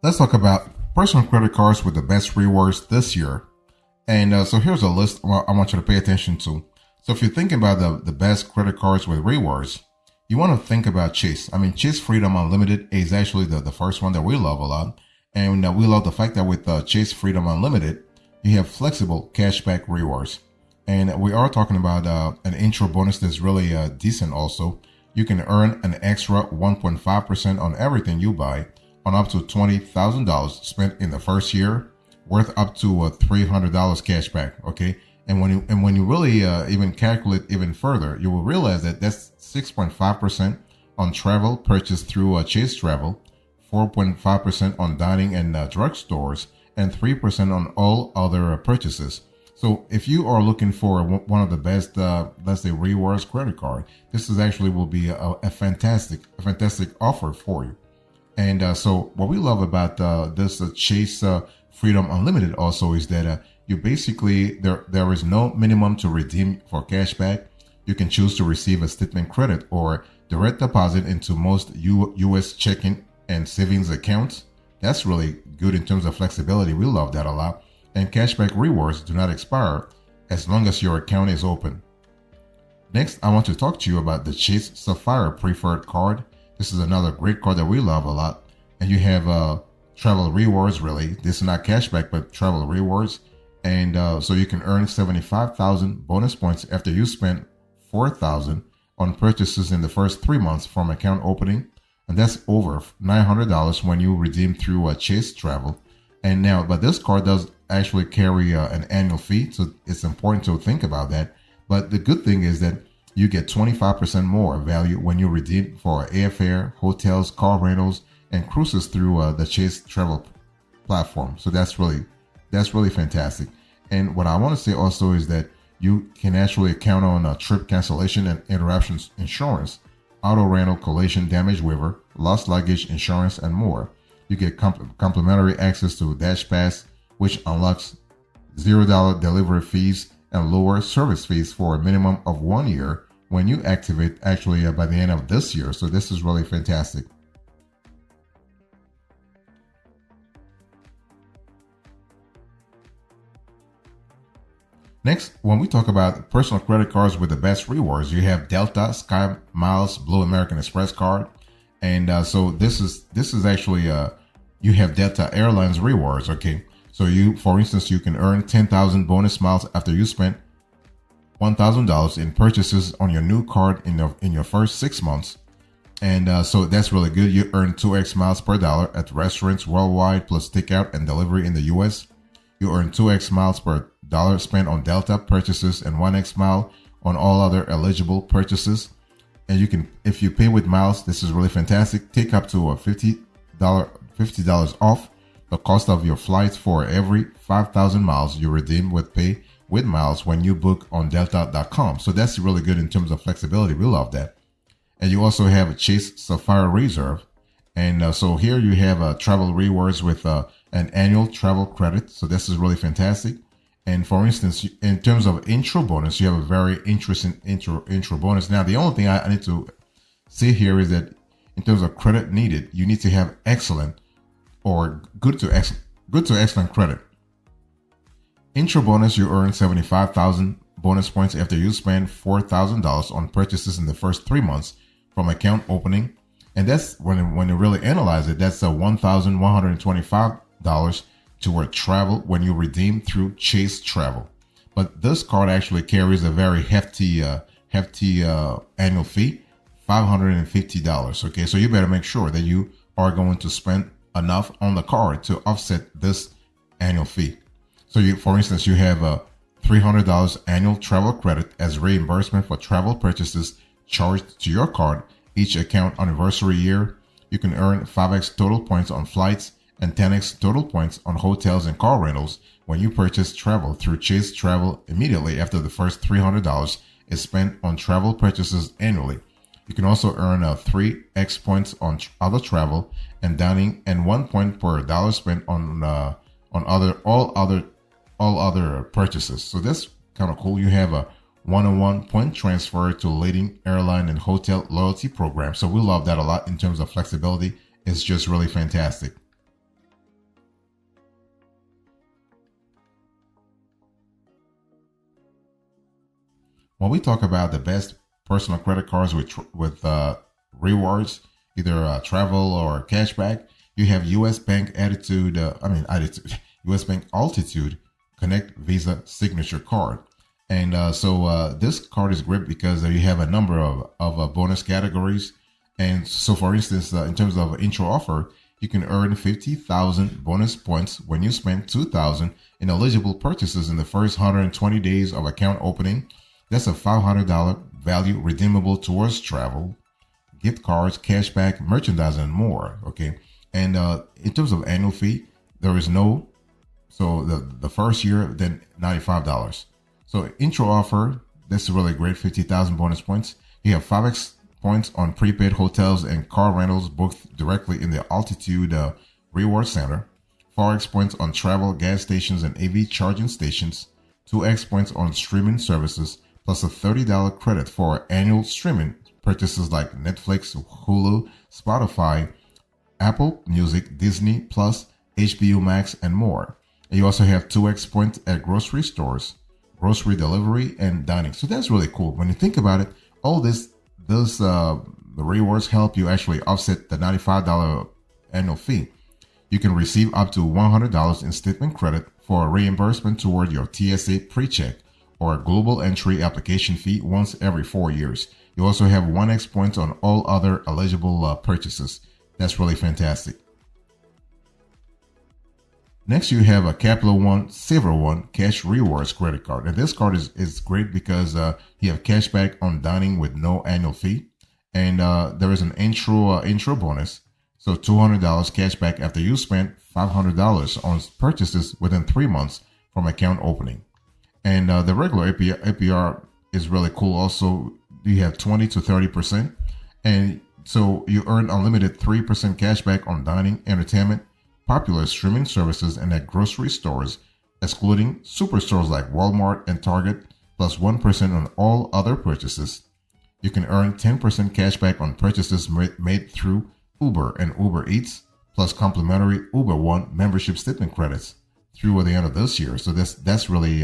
Let's talk about personal credit cards with the best rewards this year. And so here's a list I want you to pay attention to. So if you're thinking about the best credit cards with rewards, you want to think about Chase. I mean, Chase Freedom Unlimited is actually the first one that we love a lot. And we love the fact that with Chase Freedom Unlimited, you have flexible cashback rewards. And we are talking about an intro bonus that's really decent also. You can earn an extra 1.5% on everything you buy on up to $20,000 spent in the first year, worth up to $300 cash back. Okay, and when you really even calculate even further, you will realize that that's 6.5% on travel purchased through Chase Travel, 4.5% on dining and drugstores, and 3% on all other purchases. So if you are looking for one of the best, let's say, rewards credit card, this is actually will be a fantastic offer for you. And so what we love about this Chase Freedom Unlimited also is that you basically there is no minimum to redeem for cashback. You can choose to receive a statement credit or direct deposit into most U.S. checking and savings accounts. That's really good in terms of flexibility. We love that a lot. And cashback rewards do not expire as long as your account is open. Next, I want to talk to you about the Chase Sapphire Preferred Card. This is another great card that we love a lot. And you have travel rewards, really. This is not cashback, but travel rewards. And so you can earn 75,000 bonus points after you spend 4,000 on purchases in the first 3 months from account opening. And that's over $900 when you redeem through Chase Travel. But this card does actually carry an annual fee. So it's important to think about that. But the good thing is that you get 25% more value when you redeem for airfare, hotels, car rentals, and cruises through the Chase Travel platform. So that's really fantastic. And what I want to say also is that you can actually count on trip cancellation and interruptions insurance, auto rental collision damage waiver, lost luggage insurance, and more. You get complimentary access to Dash Pass, which unlocks $0 delivery fees and lower service fees for a minimum of 1 year when you activate actually by the end of this year. So this is really fantastic. Next, when we talk about personal credit cards with the best rewards, you have Delta, Sky Miles, Blue American Express card, and so this is actually you have Delta Airlines rewards. Okay, so for instance, you can earn 10,000 bonus miles after you spent $1,000 in purchases on your new card in your first 6 months. And so that's really good. You earn 2x miles per dollar at restaurants worldwide plus takeout and delivery in the US. You earn 2x miles per dollar spent on Delta purchases and 1x mile on all other eligible purchases. And you can, if you pay with miles, this is really fantastic. Take up to a $50 off the cost of your flights for every 5,000 miles you redeem with pay with miles when you book on delta.com. So that's really good in terms of flexibility. We love that. And you also have a Chase Sapphire Reserve. And so here you have travel rewards with an annual travel credit. So this is really fantastic. And for instance, in terms of intro bonus, you have a very interesting intro bonus. Now, the only thing I need to say here is that in terms of credit needed, you need to have excellent or good to excellent credit. Intro bonus, you earn 75,000 bonus points after you spend $4,000 on purchases in the first 3 months from account opening. And that's when you really analyze it, that's $1,125 toward travel when you redeem through Chase Travel. But this card actually carries a very hefty annual fee, $550. Okay, so you better make sure that you are going to spend enough on the card to offset this annual fee. So for instance, you have a $300 annual travel credit as reimbursement for travel purchases charged to your card each account anniversary year. You can earn 5x total points on flights and 10x total points on hotels and car rentals when you purchase travel through Chase Travel immediately after the first $300 is spent on travel purchases annually. You can also earn 3x points on other travel and dining and 1 point per dollar spent on all other purchases. So that's kind of cool. You have a 101 point transfer to leading airline and hotel loyalty program. So we love that a lot in terms of flexibility. It's just really fantastic. When we talk about the best personal credit cards with rewards, either travel or cashback, you have U.S. Bank Attitude. Attitude. U.S. Bank Altitude Connect Visa Signature Card. And this card is great because you have a number of bonus categories. And so, for instance, in terms of intro offer, you can earn 50,000 bonus points when you spend 2,000 in eligible purchases in the first 120 days of account opening. That's a $500 value redeemable towards travel, gift cards, cashback, merchandise, and more. Okay. And in terms of annual fee, there is no. So the first year, then $95. So intro offer, this is really great. 50,000 bonus points. You have 5x points on prepaid hotels and car rentals booked directly in the Altitude Reward Center. 4x points on travel, gas stations, and AV charging stations. 2x points on streaming services, plus a $30 credit for annual streaming purchases like Netflix, Hulu, Spotify, Apple Music, Disney Plus, HBO Max, and more. And you also have 2x points at grocery stores, grocery delivery, and dining. So that's really cool. When you think about it, all the rewards help you actually offset the $95 annual fee. You can receive up to $100 in statement credit for reimbursement toward your TSA pre-check or a global entry application fee once every 4 years. You also have 1x points on all other eligible purchases. That's really fantastic. Next, you have a Capital One Silver One Cash Rewards credit card. And this card is great because you have cash back on dining with no annual fee. And there is an intro bonus. So $200 cash back after you spent $500 on purchases within 3 months from account opening. And the regular APR is really cool. Also, you have 20 to 30%. And so you earn unlimited 3% cash back on dining, entertainment, popular streaming services, and at grocery stores, excluding superstores like Walmart and Target, plus 1% on all other purchases. You can earn 10% cash back on purchases made through Uber and Uber Eats, plus complimentary Uber One membership statement credits through the end of this year. So that's really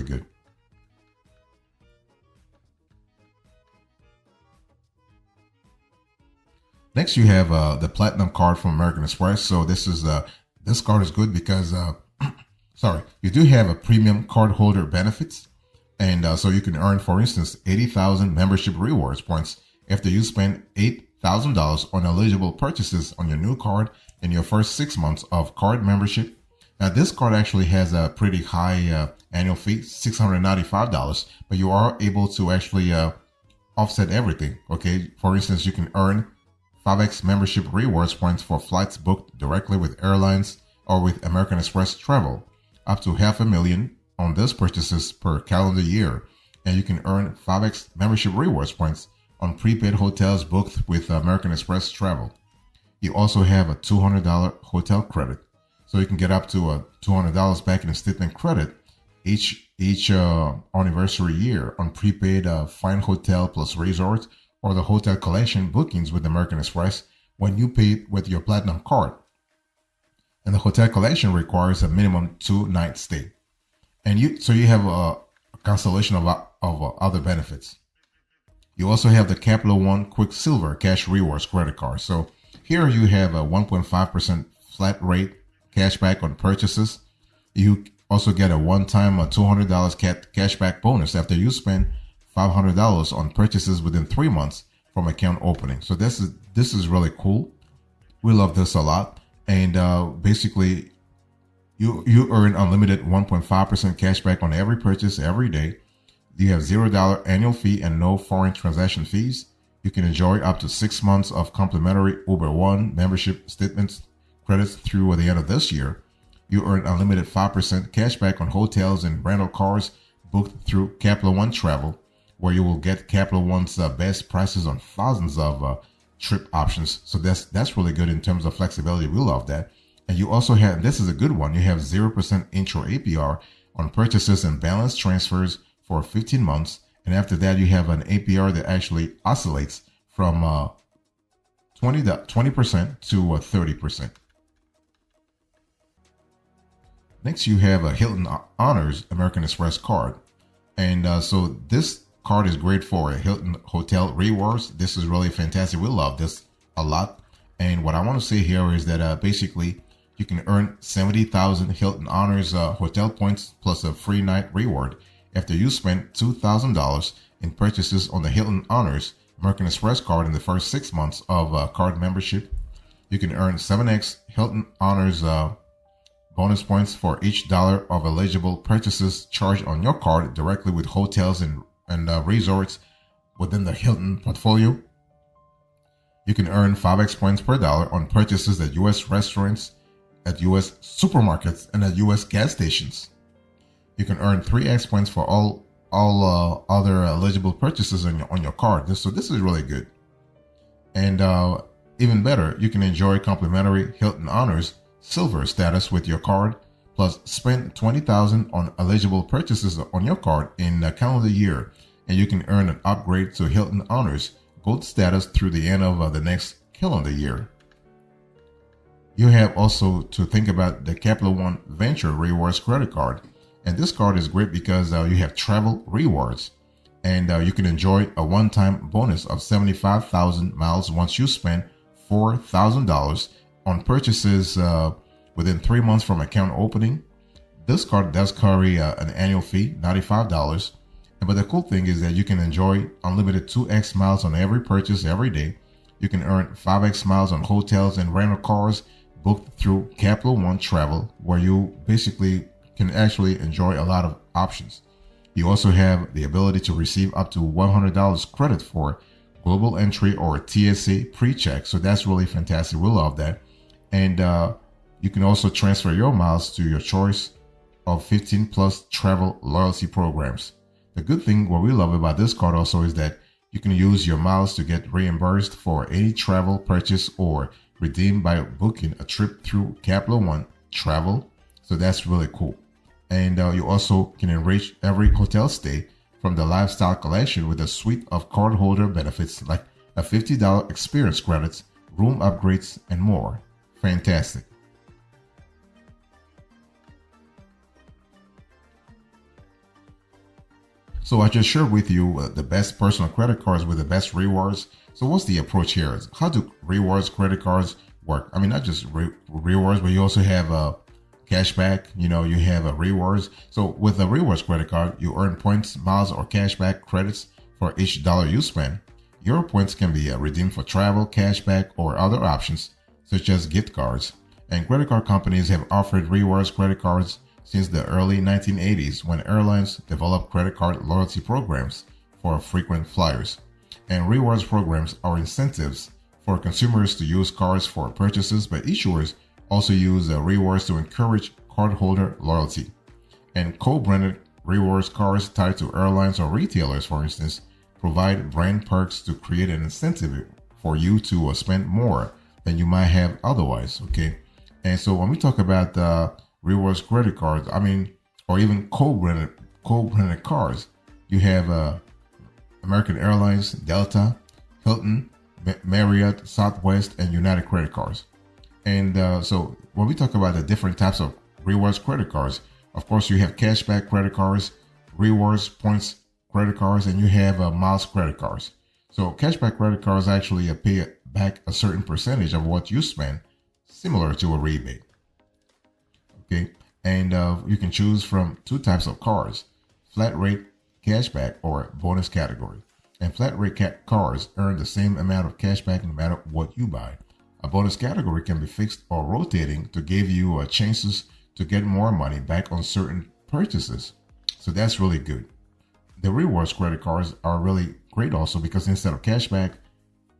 good. Next, you have the Platinum card from American Express. So this card is good because you do have a premium cardholder benefits, and so you can earn, for instance, 80,000 membership rewards points after you spend $8,000 on eligible purchases on your new card in your first 6 months of card membership. Now, this card actually has a pretty high annual fee, $695, but you are able to actually offset everything. Okay, for instance, you can earn 5x membership rewards points for flights booked directly with airlines or with American Express Travel, up to $500,000 on those purchases per calendar year. And you can earn 5x membership rewards points on prepaid hotels booked with American Express Travel. You also have a $200 hotel credit. So you can get up to $200 back in a statement credit each anniversary year on prepaid Fine Hotel plus Resort or the hotel collection bookings with American Express when you pay with your Platinum card. And the hotel collection requires a minimum 2-night stay. And you have a constellation of other benefits. You also have the Capital One Quicksilver Cash Rewards credit card. So here you have a 1.5% flat rate cashback on purchases. You also get a one-time $200 cashback bonus after you spend $500 on purchases within 3 months from account opening. So this is really cool. We love this a lot. And basically, you earn unlimited 1.5% cashback on every purchase every day. You have $0 annual fee and no foreign transaction fees. You can enjoy up to 6 months of complimentary Uber One membership statements credits through the end of this year. You earn unlimited 5% cashback on hotels and rental cars booked through Capital One Travel, where you will get Capital One's best prices on thousands of trip options. So that's really good in terms of flexibility. We love that. And you also have, this is a good one, you have 0% intro APR on purchases and balance transfers for 15 months. And after that, you have an APR that actually oscillates from 20% to 30%. Next, you have a Hilton Honors American Express card. And so this card is great for Hilton Hotel rewards. This is really fantastic. We love this a lot. And what I want to say here is that basically you can earn 70,000 Hilton Honors hotel points plus a free night reward after you spend $2,000 in purchases on the Hilton Honors American Express card in the first 6 months of card membership. You can earn 7x Hilton Honors bonus points for each dollar of eligible purchases charged on your card directly with hotels and resorts within the Hilton portfolio. You can earn 5x points per dollar on purchases at U.S. restaurants, at U.S. supermarkets, and at U.S. gas stations. You can earn 3x points for all other eligible purchases on your card. So this is really good. And even better, you can enjoy complimentary Hilton Honors Silver status with your card, plus spend $20,000 on eligible purchases on your card in a calendar year, and you can earn an upgrade to Hilton Honors Gold status through the end of the next calendar year. You have also to think about the Capital One Venture Rewards credit card, and this card is great because you have travel rewards, and you can enjoy a one-time bonus of 75,000 miles once you spend $4,000 on purchases within 3 months from account opening. This card does carry an annual fee, $95. But the cool thing is that you can enjoy unlimited 2x miles on every purchase every day. You can earn 5x miles on hotels and rental cars booked through Capital One Travel, where you basically can actually enjoy a lot of options. You also have the ability to receive up to $100 credit for global entry or TSA pre-check. So that's really fantastic. We love that. And you can also transfer your miles to your choice of 15 plus travel loyalty programs. The good thing, what we love about this card also is that you can use your miles to get reimbursed for any travel purchase or redeem by booking a trip through Capital One Travel. So that's really cool. And you also can enrich every hotel stay from the lifestyle collection with a suite of cardholder benefits like a $50 experience credits, room upgrades, and more. Fantastic. So I just shared with you the best personal credit cards with the best rewards. So what's the approach here? How do rewards credit cards work? I mean, not just rewards, but you also have cashback. You have rewards. So with a rewards credit card, you earn points, miles, or cashback credits for each dollar you spend. Your points can be redeemed for travel, cashback, or other options, such as gift cards. And credit card companies have offered rewards credit cards since the early 1980s, when airlines developed credit card loyalty programs for frequent flyers. And rewards programs are incentives for consumers to use cards for purchases, but issuers also use rewards to encourage cardholder loyalty. And co-branded rewards cards tied to airlines or retailers, for instance, provide brand perks to create an incentive for you to spend more than you might have otherwise. Okay. And so when we talk about rewards credit cards, or even co-branded cards, you have American Airlines, Delta, Hilton, Marriott, Southwest, and United credit cards. And so when we talk about the different types of rewards credit cards, of course you have cashback credit cards, rewards points credit cards, and you have miles credit cards. So cashback credit cards actually pay back a certain percentage of what you spend, similar to a rebate. Okay, and you can choose from two types of cards: flat rate cashback or bonus category. And flat rate cards earn the same amount of cashback no matter what you buy. A bonus category can be fixed or rotating to give you chances to get more money back on certain purchases. So that's really good. The rewards credit cards are really great also because instead of cashback,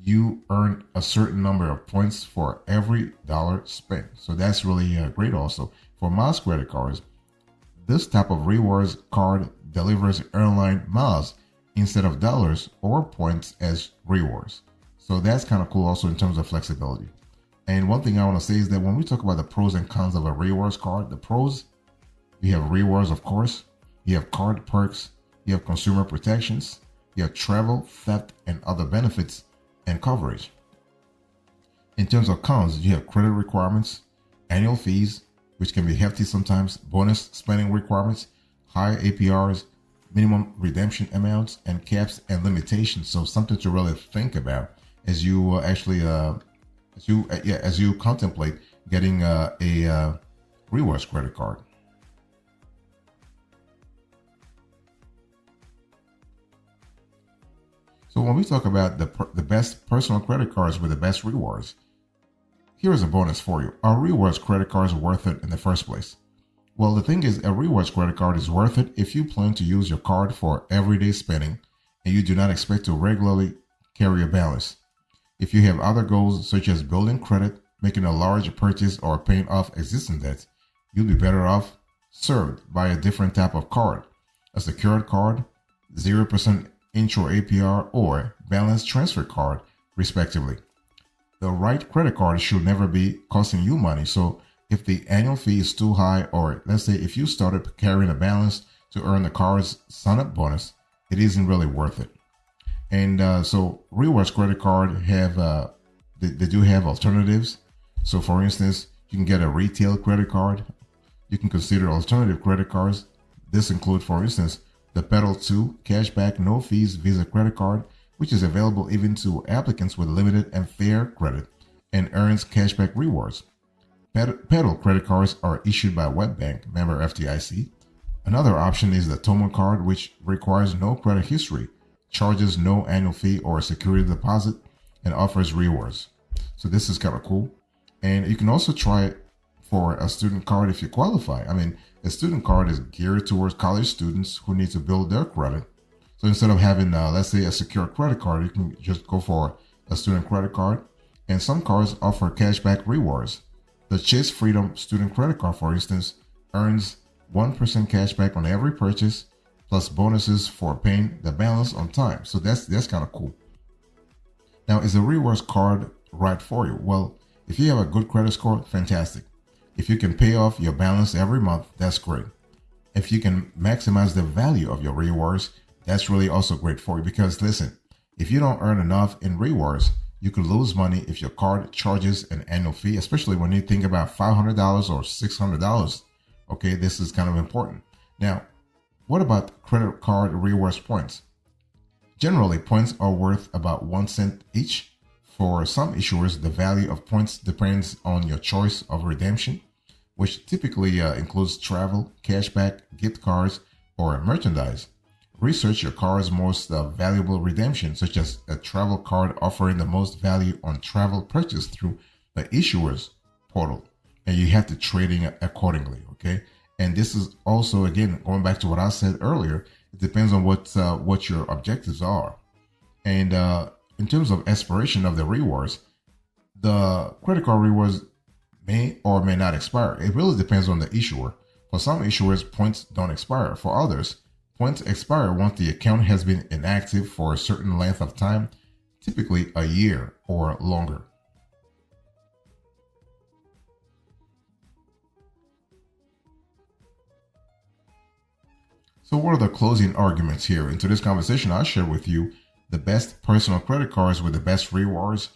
you earn a certain number of points for every dollar spent. So that's really great also. For miles credit cards, this type of rewards card delivers airline miles instead of dollars or points as rewards. So that's kind of cool also in terms of flexibility. And one thing I want to say is that when we talk about the pros and cons of a rewards card, the pros, you have rewards, of course, you have card perks, you have consumer protections, you have travel, theft, and other benefits and coverage. In terms of cons, you have credit requirements, annual fees, which can be hefty sometimes, bonus spending requirements, high APRs, minimum redemption amounts, and caps and limitations. So something to really think about as you as you contemplate getting a rewards credit card. So when we talk about the best personal credit cards with the best rewards, here is a bonus for you. Are rewards credit cards worth it in the first place? Well, the thing is, a rewards credit card is worth it if you plan to use your card for everyday spending and you do not expect to regularly carry a balance. If you have other goals such as building credit, making a large purchase, or paying off existing debts, you'll be better off served by a different type of card, a secured card, 0% intro APR, or balance transfer card, respectively. The right credit card should never be costing you money. So if the annual fee is too high, or let's say if you started carrying a balance to earn the card's sign-up bonus, it isn't really worth it. And so rewards credit card have they do have alternatives. So for instance, you can get a retail credit card. You can consider alternative credit cards. This include, for instance, the Pedal 2 cashback no fees Visa credit card, which is available even to applicants with limited and fair credit and earns cashback rewards. Pedal credit cards are issued by WebBank, member FDIC. Another option is the Tomo card, which requires no credit history, charges no annual fee or security deposit, and offers rewards. So this is kind of cool. And you can also try it for a student card if you qualify. I mean, a student card is geared towards college students who need to build their credit. So instead of having, let's say, a secure credit card, you can just go for a student credit card. And some cards offer cashback rewards. The Chase Freedom student credit card, for instance, earns 1% cashback on every purchase, plus bonuses for paying the balance on time. So that's kind of cool. Now, is a rewards card right for you? Well, if you have a good credit score, fantastic. If you can pay off your balance every month, that's great. If you can maximize the value of your rewards, that's really also great for you. Because listen, if you don't earn enough in rewards, you could lose money if your card charges an annual fee, especially when you think about $500 or $600. Okay, this is kind of important. Now, what about credit card rewards points? Generally, points are worth about 1 cent each. For some issuers, the value of points depends on your choice of redemption, which typically includes travel, cashback, gift cards, or merchandise. Research your card's most valuable redemption, such as a travel card offering the most value on travel purchase through the issuer's portal. And you have to trading accordingly, okay? And this is also, again, going back to what I said earlier, it depends on what your objectives are. And in terms of expiration of the rewards, the credit card rewards may or may not expire. It really depends on the issuer. For some issuers, points don't expire. For others, points expire once the account has been inactive for a certain length of time, typically a year or longer. So what are the closing arguments here? In today's conversation, I'll share with you the best personal credit cards with the best rewards.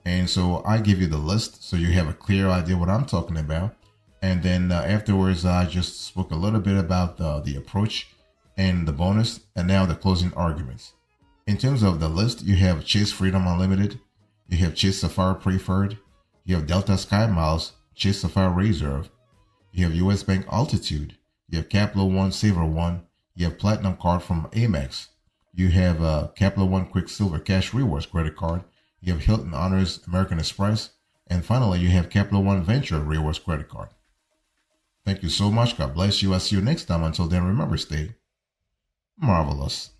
And so I give you the list so you have a clear idea what I'm talking about. And then afterwards, I just spoke a little bit about the approach and the bonus, and now the closing arguments. In terms of the list, you have Chase Freedom Unlimited, you have Chase Sapphire Preferred, you have Delta Sky Miles, Chase Sapphire Reserve, you have US Bank Altitude, you have Capital One Silver One, you have Platinum Card from Amex, you have Capital One Quicksilver Cash Rewards Credit Card, you have Hilton Honors American Express, and finally you have Capital One Venture Rewards Credit Card. Thank you so much. God bless you. I'll see you next time. Until then, remember, stay marvelous.